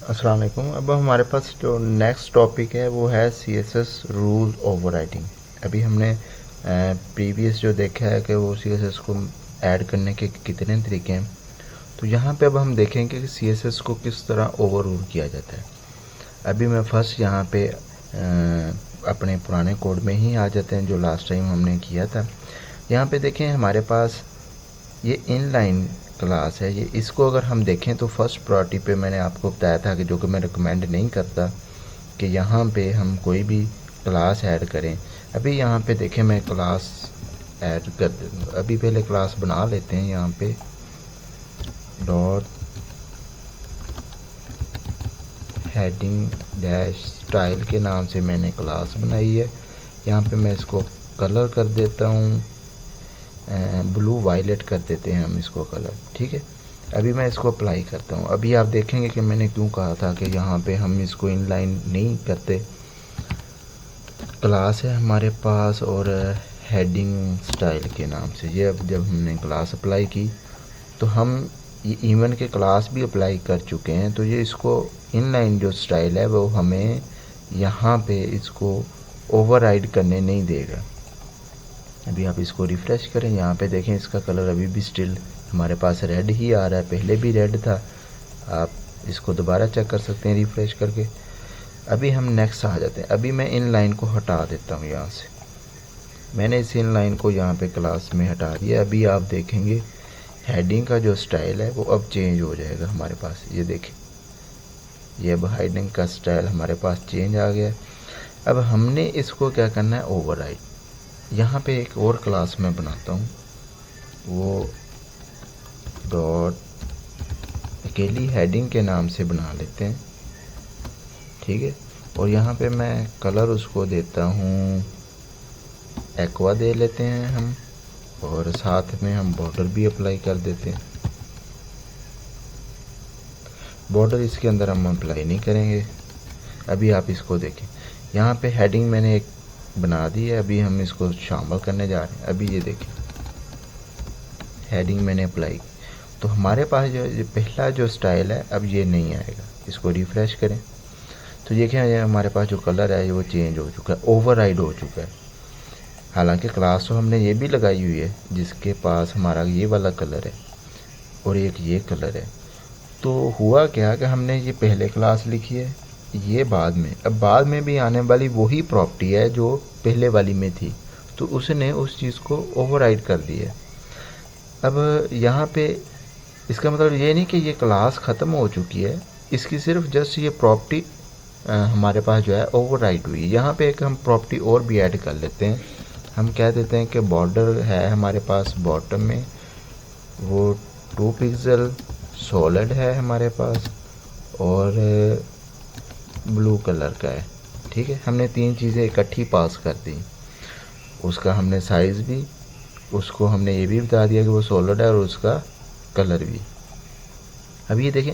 अस्सलाम वालेकुम। अब हमारे पास जो नेक्स्ट टॉपिक है वो है CSS रूल ओवरराइडिंग। अभी हमने प्रीवियस जो देखा है कि वो CSS को ऐड करने के कितने तरीके हैं, तो यहाँ पे अब हम देखेंगे कि CSS को किस तरह ओवर रूल किया जाता है। अभी मैं फर्स्ट यहाँ पे अपने पुराने कोड में ही आ जाते हैं जो लास्ट टाइम हमने किया था। यहाँ पे देखें हमारे पास ये इनलाइन क्लास है। ये इसको अगर हम देखें तो फर्स्ट प्रायोरिटी पे मैंने आपको बताया था कि जो कि मैं रिकमेंड नहीं करता कि यहाँ पे हम कोई भी क्लास ऐड करें। अभी यहाँ पे देखें मैं क्लास ऐड कर अभी पहले क्लास बना लेते हैं। यहाँ पे डॉट हेडिंग डैश स्टाइल के नाम से मैंने क्लास बनाई है। यहाँ पे मैं इसको कलर कर देता हूँ, ब्लू वायलेट कर देते हैं हम इसको कलर। ठीक है, अभी मैं इसको अप्लाई करता हूँ। अभी आप देखेंगे कि मैंने क्यों कहा था कि यहाँ पे हम इसको इनलाइन नहीं करते। क्लास है हमारे पास और हेडिंग स्टाइल के नाम से ये अब जब हमने क्लास अप्लाई की तो हम ये इवन के क्लास भी अप्लाई कर चुके हैं, तो ये इसको इनलाइन जो स्टाइल है वो हमें यहाँ पे इसको ओवरराइड करने नहीं देगा। अभी आप इसको रिफ़्रेश करें, यहाँ पे देखें इसका कलर अभी भी स्टिल हमारे पास रेड ही आ रहा है, पहले भी रेड था। आप इसको दोबारा चेक कर सकते हैं रिफ़्रेश करके। अभी हम नेक्स्ट आ जाते हैं। अभी मैं इन लाइन को हटा देता हूँ यहाँ से। मैंने इस इन लाइन को यहाँ पे क्लास में हटा दिया। अभी आप देखेंगे हेडिंग का जो स्टाइल है वो अब चेंज हो जाएगा हमारे पास। ये देखें, ये अब हेडिंग का स्टाइल हमारे पास चेंज आ गया। अब हमने इसको क्या करना है, ओवरराइड। यहाँ पे एक और क्लास मैं बनाता हूँ, वो डॉट अकेली हेडिंग के नाम से बना लेते हैं। ठीक है, और यहाँ पे मैं कलर उसको देता हूँ एक्वा दे लेते हैं हम, और साथ में हम बॉर्डर भी अप्लाई कर देते हैं। बॉर्डर इसके अंदर हम अप्लाई नहीं करेंगे। अभी आप इसको देखें, यहाँ पे हेडिंग मैंने एक बना दी है। अभी हम इसको शामिल करने जा रहे हैं। अभी ये देखें हेडिंग मैंने अप्लाई, तो हमारे पास जो पहला जो स्टाइल है अब ये नहीं आएगा। इसको रिफ़्रेश करें तो देखें ये हमारे पास जो कलर है वो चेंज हो चुका है, ओवरराइड हो चुका है। हालांकि क्लास तो हमने ये भी लगाई हुई है जिसके पास हमारा ये वाला कलर है और एक ये कलर है। तो हुआ क्या कि हमने ये पहले क्लास लिखी है, ये बाद में, अब बाद में भी आने वाली वही प्रॉपर्टी है जो पहले वाली में थी, तो उसने उस चीज़ को ओवरराइड कर दिया। अब यहाँ पे इसका मतलब ये नहीं कि ये क्लास ख़त्म हो चुकी है, इसकी सिर्फ जस्ट ये प्रॉपर्टी हमारे पास जो है ओवरराइड हुई। यहाँ पे एक हम प्रॉपर्टी और भी ऐड कर लेते हैं। हम कह देते हैं कि बॉर्डर है हमारे पास बॉटम में, वो 2 पिक्सल सॉलिड है हमारे पास और ब्लू कलर का है। ठीक है, हमने 3 चीज़ें इकट्ठी पास कर दी। उसका हमने साइज़ भी, उसको हमने ये भी बता दिया कि वो सॉलिड है और उसका कलर भी। अब ये देखें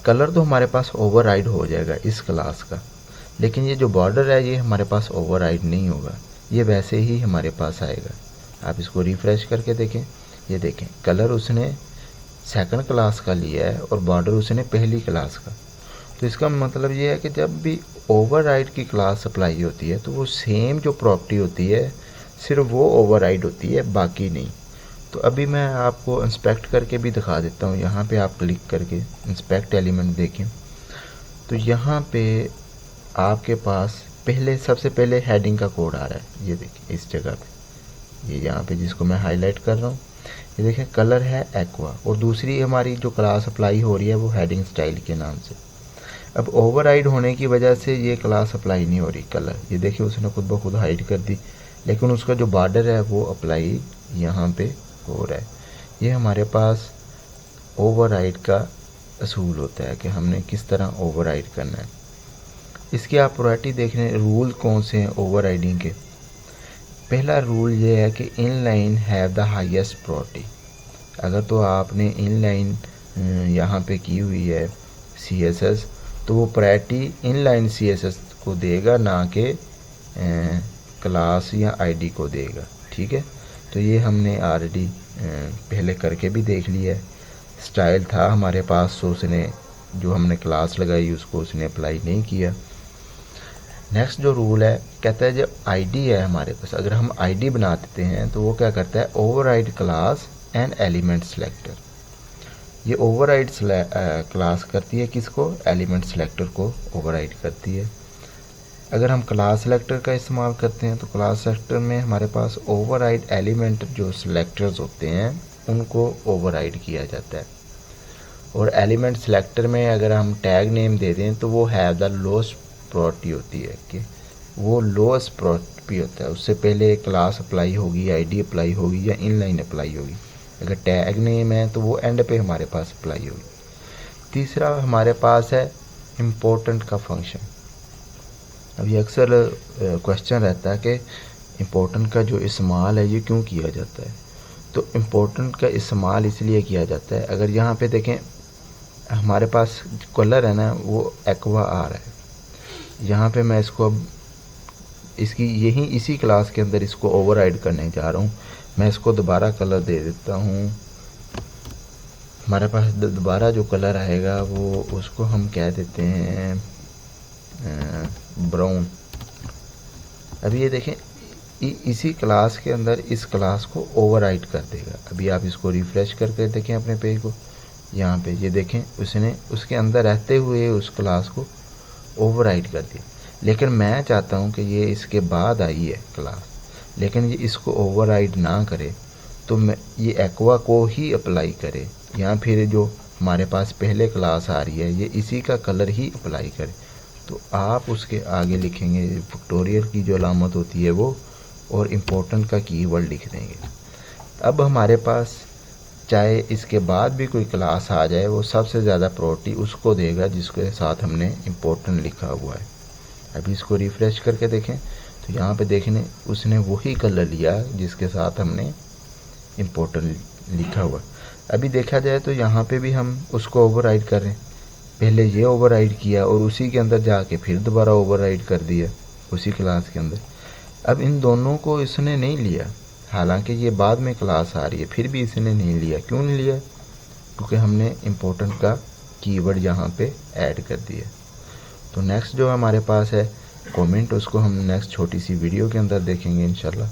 कलर तो हमारे पास ओवरराइड हो जाएगा इस क्लास का, लेकिन ये जो बॉर्डर है ये हमारे पास ओवरराइड नहीं होगा, ये वैसे ही हमारे पास आएगा। आप इसको रिफ़्रेश करके देखें, ये देखें कलर उसने सेकंड क्लास का लिया है और बॉर्डर उसने पहली क्लास का। तो इसका मतलब ये है कि जब भी ओवरराइड की क्लास अप्लाई होती है तो वो सेम जो प्रॉपर्टी होती है सिर्फ वो ओवरराइड होती है, बाकी नहीं। तो अभी मैं आपको इंस्पेक्ट करके भी दिखा देता हूँ। यहाँ पे आप क्लिक करके इंस्पेक्ट एलिमेंट देखें तो यहाँ पे आपके पास पहले सबसे पहले हेडिंग का कोड आ रहा है। ये देखिए इस जगह पे, ये यहाँ पे जिसको मैं हाईलाइट कर रहा हूँ, ये देखें कलर है एक्वा और दूसरी हमारी जो क्लास अप्लाई हो रही है वो हेडिंग स्टाइल के नाम से। अब ओवरराइड होने की वजह से ये क्लास अप्लाई नहीं हो रही कलर, ये देखिए उसने खुद ब खुद हाइड कर दी, लेकिन उसका जो बॉर्डर है वो अप्लाई यहाँ पे हो रहा है। ये हमारे पास ओवरराइड का असूल होता है कि हमने किस तरह ओवरराइड करना है। इसकी आप प्रायोरिटी देख रहे हैं, रूल कौन से हैं ओवरराइडिंग के। पहला रूल ये है कि inline have the highest priority. अगर तो आपने इनलाइन यहाँ पे की हुई है CSS तो वो प्रायोरिटी इनलाइन CSS को देगा, ना कि क्लास या ID को देगा। ठीक है, तो ये हमने ऑलरेडी पहले करके भी देख लिया है। स्टाइल था हमारे पास तो उसने जो हमने क्लास लगाई उसको उसने अप्लाई नहीं किया। नेक्स्ट जो रूल है कहता है जब आईडी है हमारे पास, अगर हम आईडी बना देते हैं तो वो क्या करता है, override class and element selector. ये ओवरराइड क्लास करती है किसको, एलिमेंट सेलेक्टर को ओवरराइड करती है। अगर हम क्लास सेलेक्टर का इस्तेमाल करते हैं तो क्लास सेलेक्टर में हमारे पास ओवरराइड एलिमेंट जो सेलेक्टर्स होते हैं उनको ओवरराइड किया जाता है। और एलिमेंट सेलेक्टर में अगर हम टैग नेम दे दें तो वो हैव द लोएस्ट प्रायोरिटी होती है कि वो लोएस्ट प्रायोरिटी होता है, उससे पहले क्लास अप्लाई होगी, आईडी अप्लाई होगी या इनलाइन अप्लाई होगी। अगर टैग नेम है तो वो एंड पे हमारे पास अप्लाई होगी। तीसरा हमारे पास है इम्पोर्टेंट का फंक्शन। अब ये अक्सर क्वेश्चन रहता है कि इम्पोर्टेंट का जो इस्तेमाल है ये क्यों किया जाता है। तो इम्पोर्टेंट का इस्तेमाल इसलिए किया जाता है, अगर यहाँ पे देखें हमारे पास कलर है ना वो एक्वा आ रहा है, यहाँ पे मैं इसको अब इसकी इसी क्लास के अंदर इसको ओवरराइड करने जा रहा हूँ। मैं इसको दोबारा कलर दे देता हूँ। हमारे पास दोबारा जो कलर आएगा वो उसको हम कह देते हैं ब्राउन। अभी ये देखें इसी क्लास के अंदर इस क्लास को ओवरराइड कर देगा। अभी आप इसको रिफ़्रेश करके देखें अपने पेज को, यहाँ पे ये देखें उसने उसके अंदर रहते हुए उस क्लास को ओवरराइड कर दिया। लेकिन मैं चाहता हूँ कि ये इसके बाद आई है क्लास, लेकिन ये इसको ओवरराइड ना करे तो मैं ये एक्वा को ही अप्लाई करे, या फिर जो हमारे पास पहले क्लास आ रही है ये इसी का कलर ही अप्लाई करे। तो आप उसके आगे लिखेंगे फैक्टोरियल की जो अलामत होती है वो, और इम्पोर्टेंट का कीवर्ड लिख देंगे। अब हमारे पास चाहे इसके बाद भी कोई क्लास आ जाए वो सबसे ज़्यादा प्रायोरिटी उसको देगा जिसके साथ हमने इम्पोर्टेंट लिखा हुआ है। अभी इसको रिफ़्रेश करके देखें तो यहाँ पे देखने उसने वही कलर लिया जिसके साथ हमने इम्पोर्टेंट लिखा हुआ। अभी देखा जाए तो यहाँ पे भी हम उसको ओवरराइड कर रहे हैं, पहले ये ओवरराइड किया और उसी के अंदर जाके फिर दोबारा ओवरराइड कर दिया उसी क्लास के अंदर। अब इन दोनों को इसने नहीं लिया, हालांकि ये बाद में क्लास आ रही है फिर भी इसने नहीं लिया। क्यों नहीं लिया, क्योंकि हमने इम्पोर्टेंट का कीवर्ड यहाँ पे ऐड कर दिया। तो नेक्स्ट जो हमारे पास है कमेंट, उसको हम नेक्स्ट छोटी सी वीडियो के अंदर देखेंगे इंशाल्लाह।